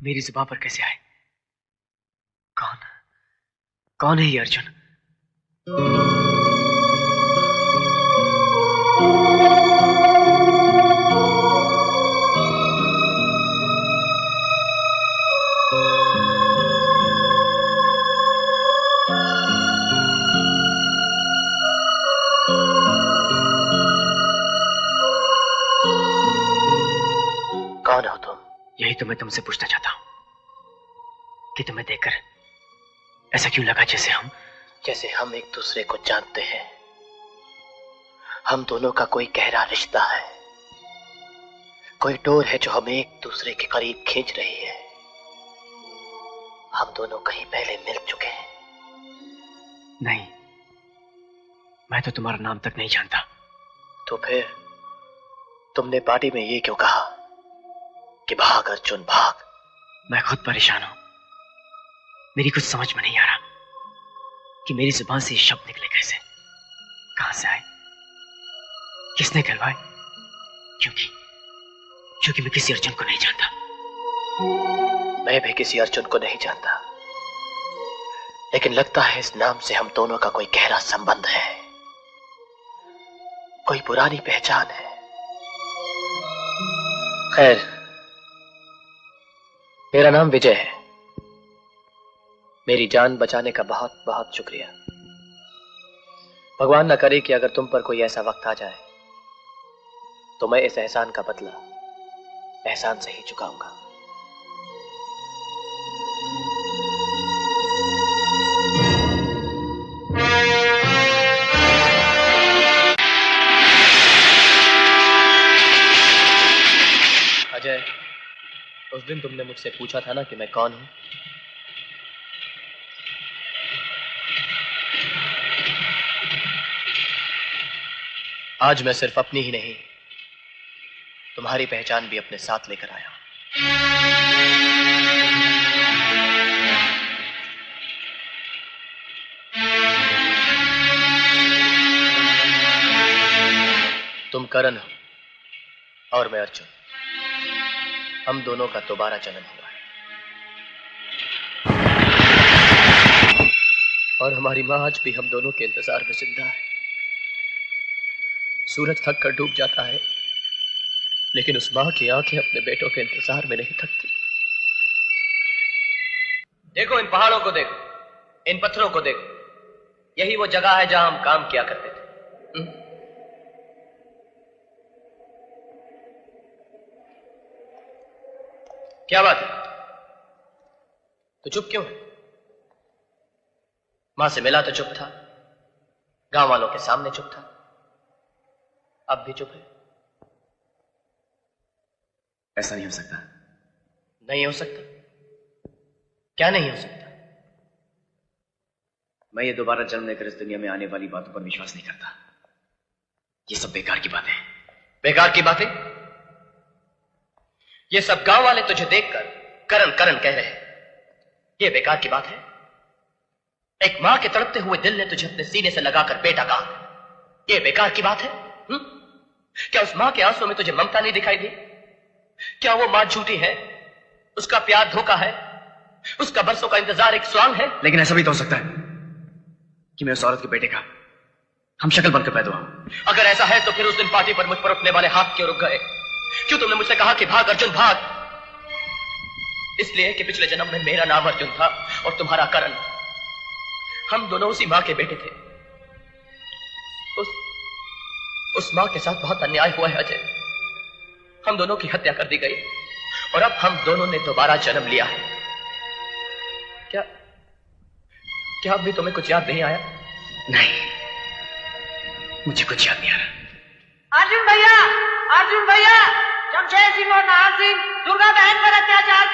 मेरी जुबान पर कैसे आए? कौन कौन है ये अर्जुन? कौन हो तुम? यही तो मैं तुमसे पूछना चाहता हूं कि तुम्हें देखकर ऐसा क्यों लगा जैसे हम एक दूसरे को जानते हैं। हम दोनों का कोई गहरा रिश्ता है, कोई डोर है जो हमें एक दूसरे के करीब खींच रही है। हम दोनों कहीं पहले मिल चुके हैं। नहीं, मैं तो तुम्हारा नाम तक नहीं जानता। तो फिर तुमने पार्टी में ये क्यों कहा कि भाग अर्जुन भाग? मैं खुद परेशान हूं। मेरी कुछ समझ में नहीं आ रहा कि मेरी जुबान से ये शब्द निकले कैसे, कहां से आए, किसने कहलवाए। क्योंकि मैं किसी अर्जुन को नहीं जानता। मैं भी किसी अर्जुन को नहीं जानता, लेकिन लगता है इस नाम से हम दोनों का कोई गहरा संबंध है, कोई पुरानी पहचान है। खैर, मेरा नाम विजय है। मेरी जान बचाने का बहुत बहुत शुक्रिया। भगवान न करे कि अगर तुम पर कोई ऐसा वक्त आ जाए तो मैं इस एहसान का बदला एहसान से ही चुकाऊंगा। अजय, उस दिन तुमने मुझसे पूछा था ना कि मैं कौन हूं। आज मैं सिर्फ अपनी ही नहीं, तुम्हारी पहचान भी अपने साथ लेकर आया हूं। तुम करण हो और मैं अर्जुन। हम दोनों का दोबारा जन्म हुआ है और हमारी मां आज भी हम दोनों के इंतजार में जिंदा है। सूरज थक कर डूब जाता है, लेकिन उस मां की आंखें अपने बेटों के इंतजार में नहीं थकती। देखो, इन पहाड़ों को देखो, इन पत्थरों को देखो, यही वो जगह है जहां हम काम किया करते थे। क्या बात है, तो चुप क्यों है? मां से मिला तो चुप था, गांव वालों के सामने चुप था, अब भी चुप है। ऐसा नहीं हो सकता। नहीं हो सकता? क्या नहीं हो सकता? मैं ये दोबारा जन्म लेकर इस दुनिया में आने वाली बातों पर विश्वास नहीं करता। ये सब बेकार की बातें हैं। बेकार की बातें? ये सब गांव वाले तुझे देखकर करण करण कह रहे हैं, ये बेकार की बात है? एक मां के तड़पते हुए दिल ने तुझे अपने सीने से लगाकर बेटा कहा, ये बेकार की बात है? क्या उस मां के आंसुओं में तुझे ममता नहीं दिखाई दी? क्या वो मां झूठी है? उसका प्यार धोखा है? उसका बरसों का इंतजार एक स्वांग है? लेकिन ऐसा भी तो हो सकता है कि मैं उस औरत के बेटे का हम शक्ल बनकर पैदा हुआ। अगर ऐसा है तो फिर उस दिन पार्टी पर मुझ पर उठने वाले हाथ क्यों रुक गए? क्यों तुमने मुझसे कहा कि भाग अर्जुन भाग? इसलिए कि पिछले जन्म में मेरा नाम अर्जुन था और तुम्हारा करण। हम दोनों उसी मां के बेटे थे। उस मां के साथ बहुत अन्याय हुआ है अजय। हम दोनों की हत्या कर दी गई और अब हम दोनों ने दोबारा जन्म लिया है। क्या अब भी तुम्हें कुछ याद नहीं आया? नहीं, मुझे कुछ याद नहीं आ रहा। अर्जुन भैया, जमशेद सिंह और नाहर सिंह दुर्गा बहन पर अत्याचार